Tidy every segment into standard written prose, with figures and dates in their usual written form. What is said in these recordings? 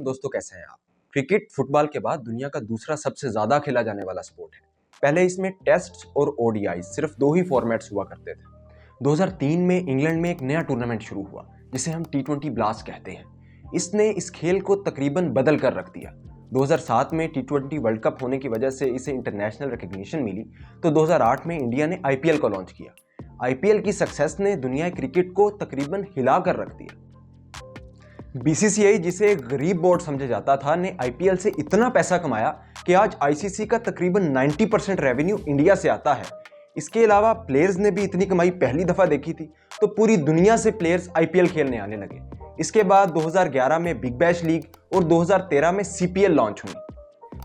दोस्तों, कैसे हैं आप? क्रिकेट फुटबॉल के बाद दुनिया का दूसरा सबसे ज्यादा खेला जाने वाला स्पोर्ट है। पहले इसमें टेस्ट और ओडीआई सिर्फ दो ही फॉर्मेट्स हुआ करते थे। 2003 में इंग्लैंड में एक नया टूर्नामेंट शुरू हुआ जिसे हम T20 ब्लास्ट कहते हैं। इसने इस खेल को तकरीबन बदल कर रख दिया। 2007 में T20 वर्ल्ड कप होने की वजह से इसे इंटरनेशनल रिकग्निशन मिली, तो 2008 में इंडिया ने आईपीएल को लॉन्च किया। आईपीएल की सक्सेस ने दुनिया क्रिकेट को तकरीबन हिला कर रख दिया। बीसीसीआई, जिसे एक गरीब बोर्ड समझा जाता था, ने आईपीएल से इतना पैसा कमाया कि आज आईसीसी का तकरीबन 90% रेवेन्यू इंडिया से आता है। इसके अलावा प्लेयर्स ने भी इतनी कमाई पहली दफा देखी थी, तो पूरी दुनिया से प्लेयर्स आईपीएल खेलने आने लगे। इसके बाद 2011 में बिग बैश लीग और 2013 में सीपीएल लॉन्च हुई।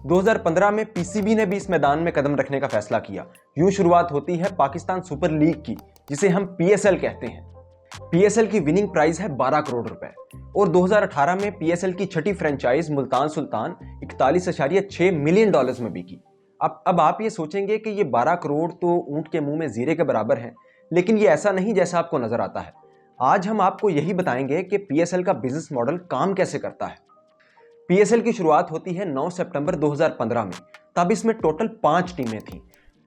2015 में पीसीबी ने भी इस मैदान में कदम रखने का फैसला किया। यूं शुरुआत होती है पाकिस्तान सुपर लीग की, जिसे हम पीएसएल कहते हैं। पीएसएल की विनिंग प्राइस है 12 करोड़ रुपए और 2018 में पीएसएल की छठी franchise Multan Sultan 41.6 million dollars में बिकी। अब आप ये सोचेंगे कि ये 12 करोड़ तो ऊंट के मुंह में जीरे के बराबर है, लेकिन ये ऐसा नहीं जैसा आपको नजर आता है। आज हम आपको यही बताएंगे कि पीएसएल का बिजनेस मॉडल काम कैसे करता है। पीएसएल की शुरुआत होती है 9 सितंबर 2015 में। तब इसमें टोटल 5 टीमें थीं।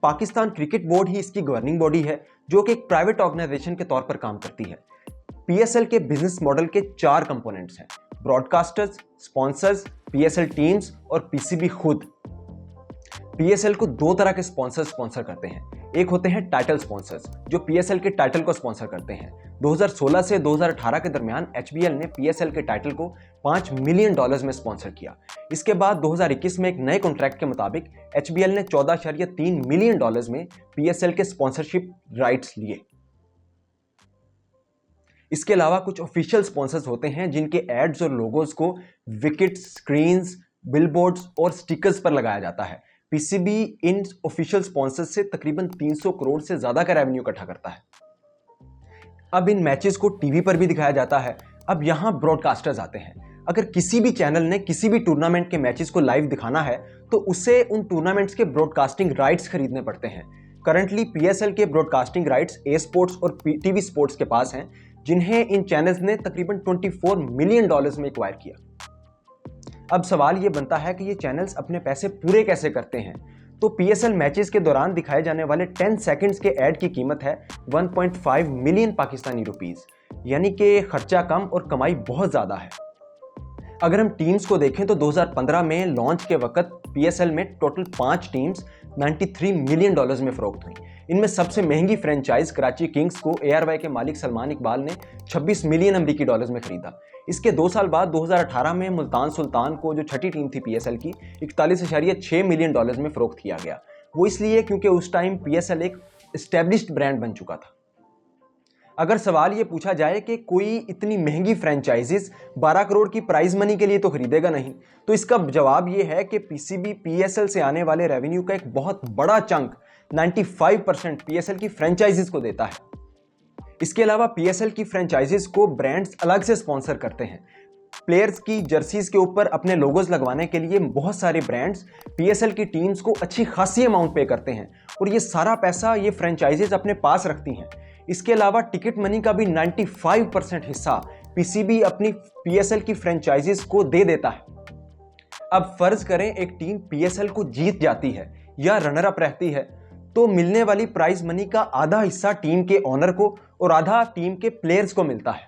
पाकिस्तान क्रिकेट बोर्ड ही इसकी गवर्निंग बॉडी है, जो कि एक प्राइवेट ऑर्गेनाइजेशन के तौर पर काम करती है। पीएसएल के बिजनेस मॉडल के 4 कंपोनेंट्स हैं: ब्रॉडकास्टर्स, स्पॉन्सर्स, पीएसएल टीम्स और पीसीबी खुद। पीएसएल को 2 तरह के स्पॉन्सर करते हैं। एक होते हैं टाइटल स्पॉन्सर्स, जो पीएसएल के टाइटल को स्पॉन्सर करते हैं। 2016 से 2018 के दरमियान एचबीएल ने पीएसएल के टाइटल को $5 मिलियन में स्पॉन्सर किया। इसके बाद 2021 में एक नए कॉन्ट्रैक्ट के मुताबिक एचबीएल ने $14.3 मिलियन में पीएसएल के स्पॉन्सरशिप राइट्स लिए। इसके अलावा कुछ ऑफिशियल स्पॉन्सर्स होते हैं जिनके एड्स और लोगोज को विकेट्स, स्क्रीन्स, बिलबोर्ड्स और स्टिकर्स पर लगाया जाता है। पीसीबी इन ऑफिशियल स्पॉन्सर्स से तकरीबन 300 करोड़ से ज्यादा का रेवेन्यू इकट्ठा करता है। अब इन मैचेस को टीवी पर भी दिखाया जाता है। अब यहां ब्रॉडकास्टर्स आते हैं। अगर किसी भी चैनल ने किसी भी टूर्नामेंट के मैचेस को लाइव दिखाना है, तो उसे उन टूर्नामेंट्स के ब्रॉडकास्टिंग राइट्स खरीदने पड़ते हैं। करंटली पीएसएल के ब्रॉडकास्टिंग राइट्स ए स्पोर्ट्स और टीवी स्पोर्ट्स के पास हैं, जिन्हें इन चैनल्स ने तकरीबन $24 मिलियन में एक्वायर किया। अब सवाल ये बनता है कि ये चैनल्स अपने पैसे पूरे कैसे करते हैं। तो पीएसएल मैचेस के दौरान दिखाए जाने वाले 10 सेकंड्स के ऐड की कीमत है 1.5 मिलियन पाकिस्तानी रुपीस, यानी कि खर्चा कम और कमाई बहुत ज्यादा है। अगर हम टीम्स को देखें तो 2015 में लॉन्च के वक्त पीएसएल में टोटल 5 टीम्स $93 मिलियन में फरोख्त हुई। इनमें सबसे महंगी फ्रेंचाइज कराची किंग्स को एआरवाई के मालिक सलमान इकबाल ने $26 मिलियन में खरीदा। इसके 2 साल बाद 2018 में मुल्तान सुल्तान को, जो छठी टीम थी पीएसएल की, 41.6 मिलियन में फरोख्त किया गया। वो इसलिए क्योंकि उस टाइम पीएसएल एक एस्टेब्लिश्ड ब्रांड बन चुका था। अगर सवाल ये पूछा जाए कि कोई इतनी महंगी फ्रेंचाइजीज 12 करोड़ की प्राइज मनी के लिए तो खरीदेगा नहीं, तो इसका जवाब ये है कि पीसीबी पीएसएल से आने वाले रेवेन्यू का एक बहुत बड़ा चंक 95% पीएसएल की फ्रेंचाइजीज को देता है। इसके अलावा पीएसएल की फ्रेंचाइजीज को ब्रांड्स अलग से स्पॉन्सर करते हैं। प्लेयर्स की जर्सीज के ऊपर अपने लोगोस लगवाने के लिए बहुत सारे ब्रांड्स पीएसएल की टीम्स को अच्छी खासी अमाउंट पे करते हैं और ये सारा पैसा ये फ्रेंचाइजीज अपने पास रखती हैं। इसके अलावा टिकट मनी का भी 95% हिस्सा पीसीबी अपनी पीएसएल की फ्रेंचाइजीज को दे देता है। अब फर्ज करें एक टीम पीएसएल को जीत जाती है या रनर अप रहती है, तो मिलने वाली प्राइज मनी का आधा हिस्सा टीम के ओनर को और आधा टीम के प्लेयर्स को मिलता है।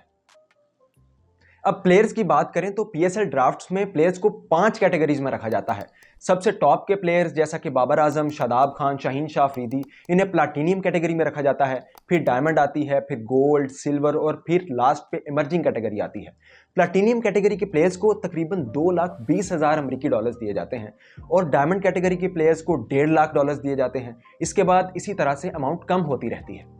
अब प्लेयर्स की बात करें तो पीएसएल ड्राफ्ट्स में प्लेयर्स को 5 कैटेगरीज में रखा जाता है। सबसे टॉप के प्लेयर्स जैसा कि बाबर आजम, शादाब खान, शाहीन शाह अफरीदी, इन्हें प्लाटीनियम कैटेगरी में रखा जाता है। फिर डायमंड आती है, फिर गोल्ड, सिल्वर और फिर लास्ट पे इमर्जिंग कैटेगरी आती है। प्लाटीनियम कैटेगरी के प्लेयर्स को तकरीबन $2,20,000 दिए जाते हैं और डायमंड कैटेगरी के प्लेयर्स को $1.5 लाख दिए जाते हैं। इसके बाद इसी तरह से अमाउंट कम होती रहती है।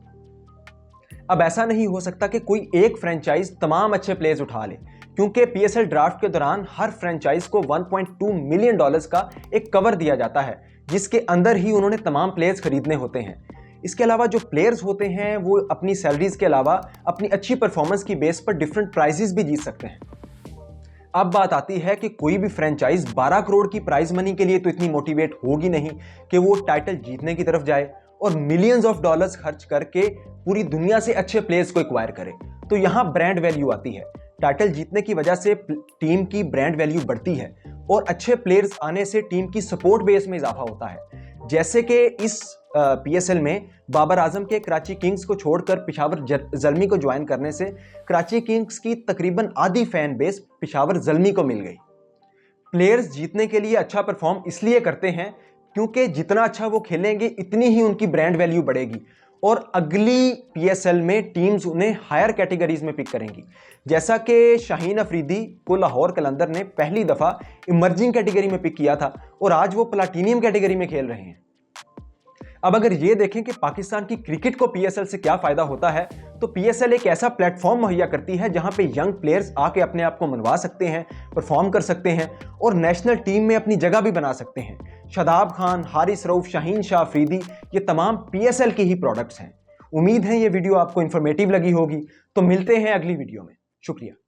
अब ऐसा नहीं हो सकता कि कोई एक फ्रेंचाइज तमाम अच्छे प्लेयर्स उठा ले, क्योंकि पीएसएल ड्राफ्ट के दौरान हर फ्रेंचाइज को $1.2 मिलियन का एक कवर दिया जाता है, जिसके अंदर ही उन्होंने तमाम प्लेयर्स खरीदने होते हैं। इसके अलावा जो प्लेयर्स होते हैं वो अपनी सैलरीज के अलावा अपनी अच्छी परफॉर्मेंस की बेस पर डिफरेंट प्राइजेस भी जीत सकते हैं। अब बात आती है कि कोई भी फ्रेंचाइज 12 करोड़ की प्राइज मनी के लिए तो इतनी मोटिवेट होगी नहीं कि वो टाइटल जीतने की तरफ जाए और मिलियंस ऑफ डॉलर्स खर्च करके पूरी दुनिया से अच्छे प्लेयर्स को एक्वायर करे। तो यहां ब्रांड वैल्यू आती है। टाइटल जीतने की वजह से टीम की ब्रांड वैल्यू बढ़ती है और अच्छे प्लेयर्स आने से टीम की सपोर्ट बेस में इजाफा होता है। जैसे कि इस पीएसएल में बाबर आजम के कराची किंग्स को छोड़कर पेशावर ज़ल्मी को ज्वाइन करने से कराची किंग्स की तकरीबन आधी फैन बेस पेशावर ज़ल्मी को मिल गई। प्लेयर्स जीतने के लिए अच्छा परफॉर्म इसलिए करते हैं क्योंकि जितना अच्छा वो खेलेंगे इतनी ही उनकी ब्रांड वैल्यू बढ़ेगी और अगली पीएसएल में टीम्स उन्हें हायर कैटेगरीज में पिक करेंगी। जैसा कि शाहीन अफरीदी को लाहौर कलंदर ने पहली दफ़ा इमर्जिंग कैटेगरी में पिक किया था और आज वो प्लाटीनियम कैटेगरी में खेल रहे हैं। अब अगर ये देखें कि पाकिस्तान की क्रिकेट को पीएसएल से क्या फायदा होता है, तो पीएसएल एक ऐसा प्लेटफॉर्म मुहैया करती है जहां पे यंग प्लेयर्स आके अपने आप को मनवा सकते हैं, परफॉर्म कर सकते हैं और नेशनल टीम में अपनी जगह भी बना सकते हैं। शादाब खान, हारिस रऊफ, शाहीन शाह अफरीदी, ये तमाम पीएसएल की ही प्रोडक्ट्स हैं। उम्मीद है ये वीडियो आपको इंफॉर्मेटिव लगी होगी। तो मिलते हैं अगली वीडियो में। शुक्रिया।